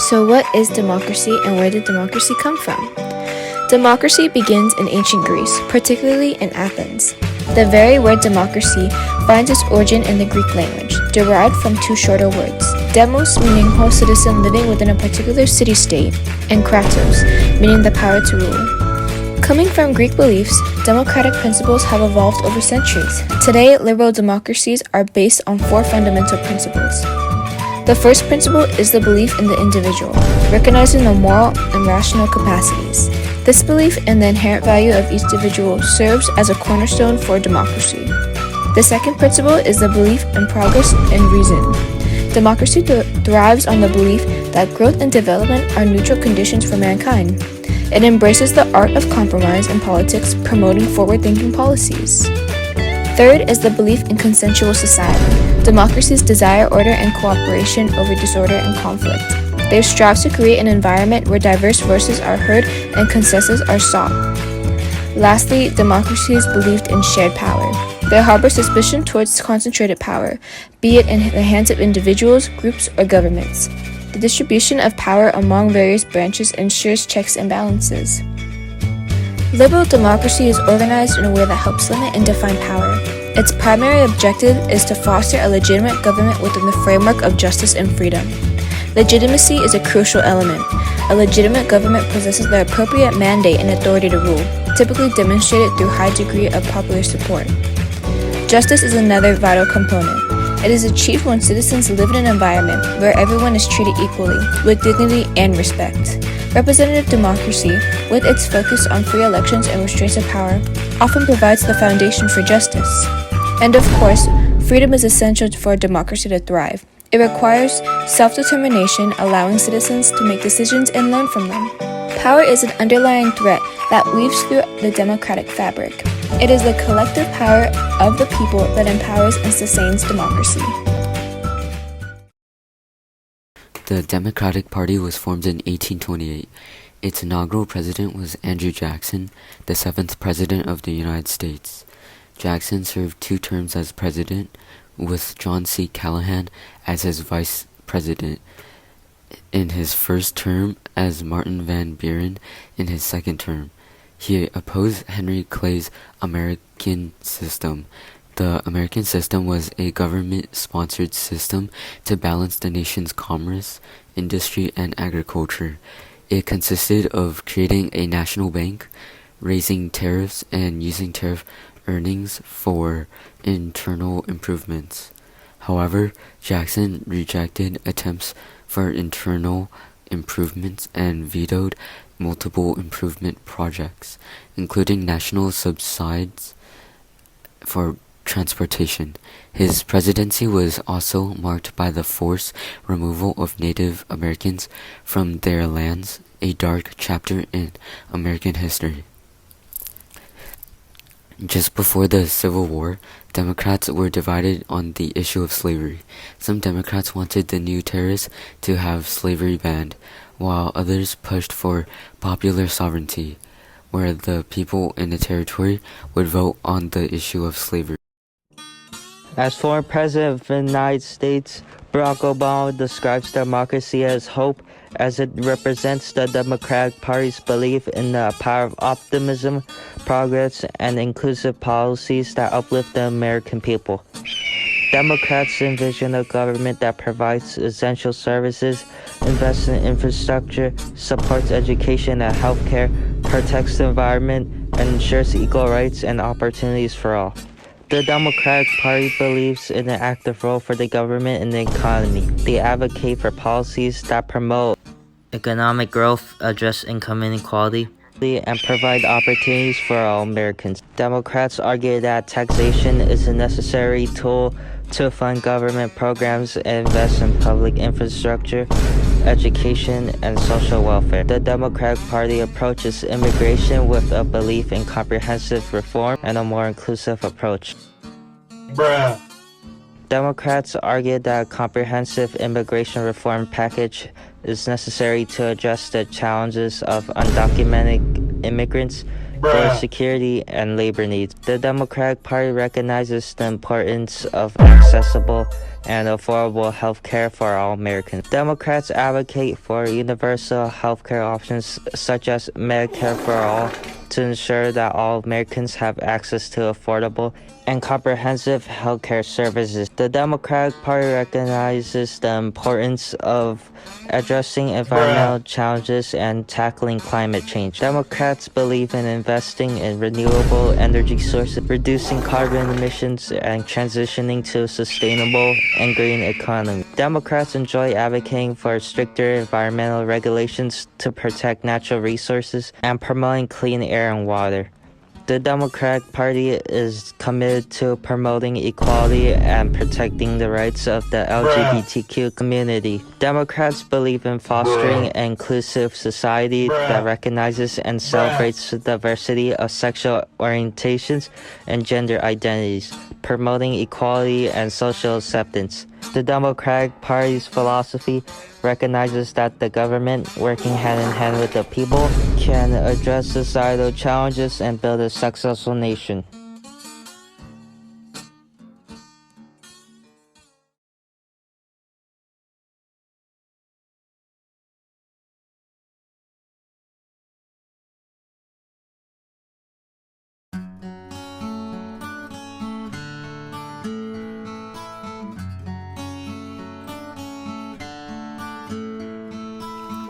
So what is democracy and where did democracy come from? Democracy begins in ancient Greece, particularly in Athens. The very word democracy finds its origin in the Greek language, derived from two shorter words, demos meaning whole citizen living within a particular city-state, and kratos meaning the power to rule. Coming from Greek beliefs, democratic principles have evolved over centuries. Today, liberal democracies are based on four fundamental principles. The first principle is the belief in the individual, recognizing the moral and rational capacities. This belief in the inherent value of each individual serves as a cornerstone for democracy. The second principle is the belief in progress and reason. Democracy thrives on the belief that growth and development are neutral conditions for mankind. It embraces the art of compromise in politics, promoting forward-thinking policies. Third is the belief in consensual society. Democracies desire order and cooperation over disorder and conflict. They strive to create an environment where diverse voices are heard and consensus are sought. Lastly, democracies believed in shared power. They harbor suspicion towards concentrated power, be it in the hands of individuals, groups, or governments. The distribution of power among various branches ensures checks and balances. Liberal democracy is organized in a way that helps limit and define power. Its primary objective is to foster a legitimate government within the framework of justice and freedom. Legitimacy is a crucial element. A legitimate government possesses the appropriate mandate and authority to rule, typically demonstrated through high degree of popular support. Justice is another vital component. It is achieved when citizens live in an environment where everyone is treated equally, with dignity and respect. Representative democracy, with its focus on free elections and restraints of power, often provides the foundation for justice. And of course, freedom is essential for a democracy to thrive. It requires self-determination, allowing citizens to make decisions and learn from them. Power is an underlying thread that weaves through the democratic fabric. It is the collective power of the people that empowers and sustains democracy. The Democratic Party was formed in 1828. Its inaugural president was Andrew Jackson, the seventh president of the United States. Jackson served 2 terms as president, with John C. Callahan as his vice president in his first term, as Martin Van Buren in his second term. He opposed Henry Clay's American system. The American system was a government-sponsored system to balance the nation's commerce, industry, and agriculture. It consisted of creating a national bank, raising tariffs, and using tariff earnings for internal improvements. However, Jackson rejected attempts for internal improvements and vetoed multiple improvement projects, including national subsidies for transportation. His presidency was also marked by the forced removal of Native Americans from their lands, a dark chapter in American history. Just before the Civil War, Democrats were divided on the issue of slavery. Some Democrats wanted the new terrorists to have slavery banned, while others pushed for popular sovereignty, where the people in the territory would vote on the issue of slavery. As former President of the United States, Barack Obama describes democracy as hope, as it represents the Democratic Party's belief in the power of optimism, progress, and inclusive policies that uplift the American people. Democrats envision a government that provides essential services, invests in infrastructure, supports education and healthcare, protects the environment, and ensures equal rights and opportunities for all. The Democratic Party believes in an active role for the government and the economy. They advocate for policies that promote economic growth, address income inequality, and provide opportunities for all Americans. Democrats argue that taxation is a necessary tool to fund government programs and invest in public infrastructure, education, and social welfare. The Democratic Party approaches immigration with a belief in comprehensive reform and a more inclusive approach. Bruh. Democrats argue that a comprehensive immigration reform package is necessary to address the challenges of undocumented immigrants, for security and labor needs. The Democratic Party recognizes the importance of accessible and affordable health care for all Americans. Democrats advocate for universal health care options such as Medicare for all to ensure that all Americans have access to affordable and comprehensive healthcare services. The Democratic Party recognizes the importance of addressing environmental challenges and tackling climate change. Democrats believe in investing in renewable energy sources, reducing carbon emissions, and transitioning to a sustainable and green economy. Democrats enjoy advocating for stricter environmental regulations to protect natural resources and promoting clean air and water. The Democratic Party is committed to promoting equality and protecting the rights of the LGBTQ community. Democrats believe in fostering an inclusive society that recognizes and celebrates the diversity of sexual orientations and gender identities, promoting equality and social acceptance. The Democratic Party's philosophy recognizes that the government, working hand in hand with the people, can address societal challenges and build a successful nation.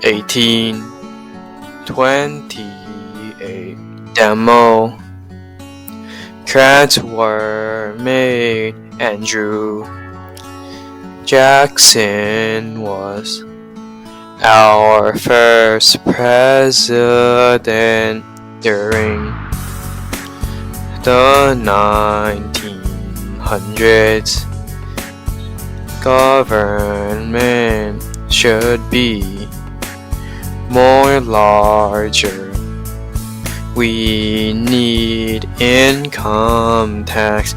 '18, 28 demo. Crats were made. Andrew Jackson was our first president during the 1900s. Government should be more larger. We need income tax.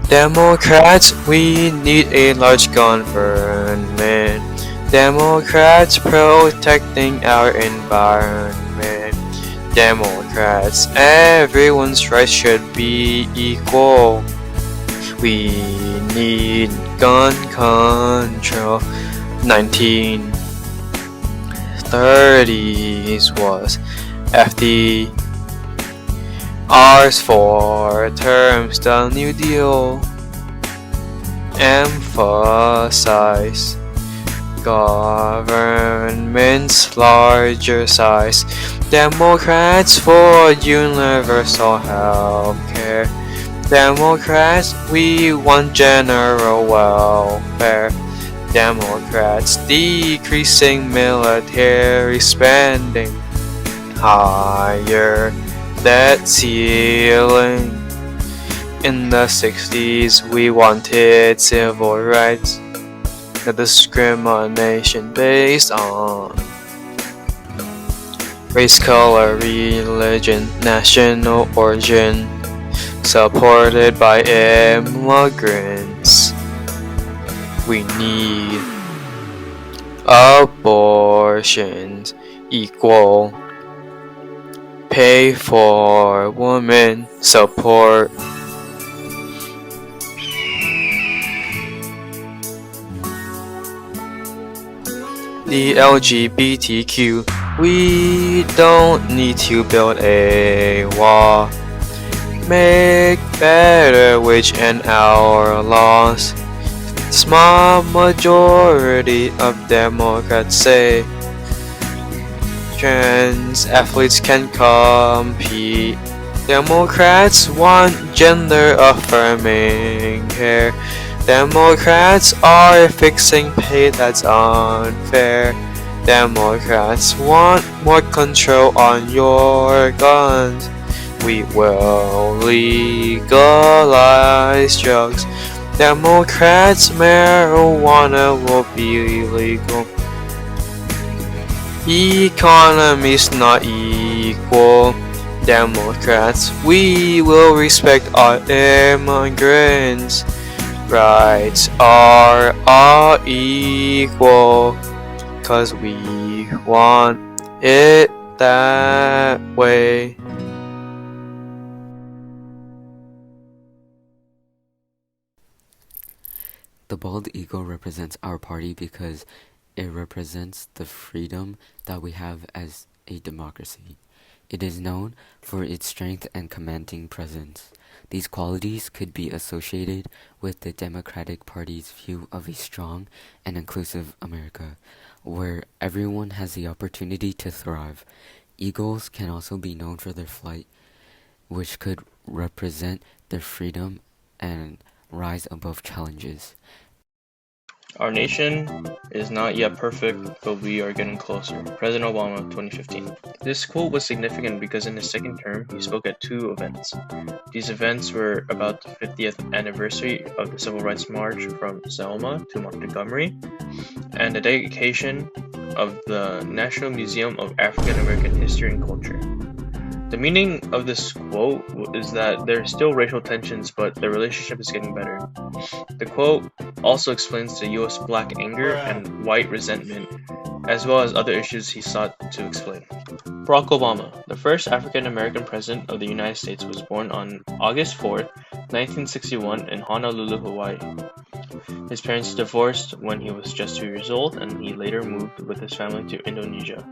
Democrats, we need a large government. Democrats protecting our environment. Democrats, everyone's rights should be equal. We need gun control. 1930s was FDR's 4 terms. The New Deal emphasized government's larger size. Democrats for universal health care. Democrats, we want general welfare. Democrats, decreasing military spending. Higher debt ceiling. In the 60s, we wanted civil rights. The discrimination based on race, color, religion, national origin, supported by immigrants. We need abortions equal pay for women, support the LGBTQ. We don't need to build a wall. Make better wage and hour laws. Small majority of Democrats say trans athletes can compete. Democrats want gender affirming care. Democrats are fixing pay that's unfair. Democrats want more control on your guns. We will legalize drugs. Democrats, marijuana will be illegal. Economy's not equal. Democrats, we will respect all immigrants. Rights are all equal, 'cause we want it that way. The bald eagle represents our party because it represents the freedom that we have as a democracy. It is known for its strength and commanding presence. These qualities could be associated with the Democratic Party's view of a strong and inclusive America, where everyone has the opportunity to thrive. Eagles can also be known for their flight, which could represent their freedom and rise above challenges. Our nation is not yet perfect, but we are getting closer. President Obama, 2015. This quote was significant because in his second term, he spoke at two events. These events were about the 50th anniversary of the Civil Rights March from Selma to Montgomery, and the dedication of the National Museum of African American History and Culture. The meaning of this quote is that there are still racial tensions, but the relationship is getting better. The quote also explains the U.S. black anger and white resentment, as well as other issues he sought to explain. Barack Obama, the first African American president of the United States, was born on August 4, 1961 in Honolulu, Hawaii. His parents divorced when he was just 2 years old, and he later moved with his family to Indonesia.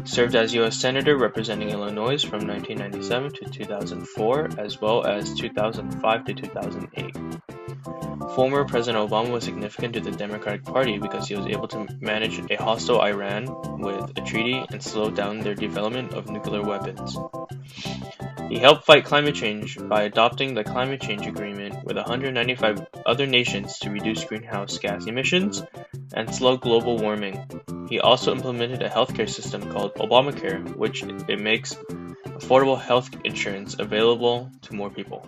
Served as U.S. Senator representing Illinois from 1997 to 2004, as well as 2005 to 2008. Former President Obama was significant to the Democratic Party because he was able to manage a hostile Iran with a treaty and slow down their development of nuclear weapons. He helped fight climate change by adopting the Climate Change Agreement with 195 other nations to reduce greenhouse gas emissions and slow global warming. He also implemented a healthcare system called Obamacare, which it makes affordable health insurance available to more people.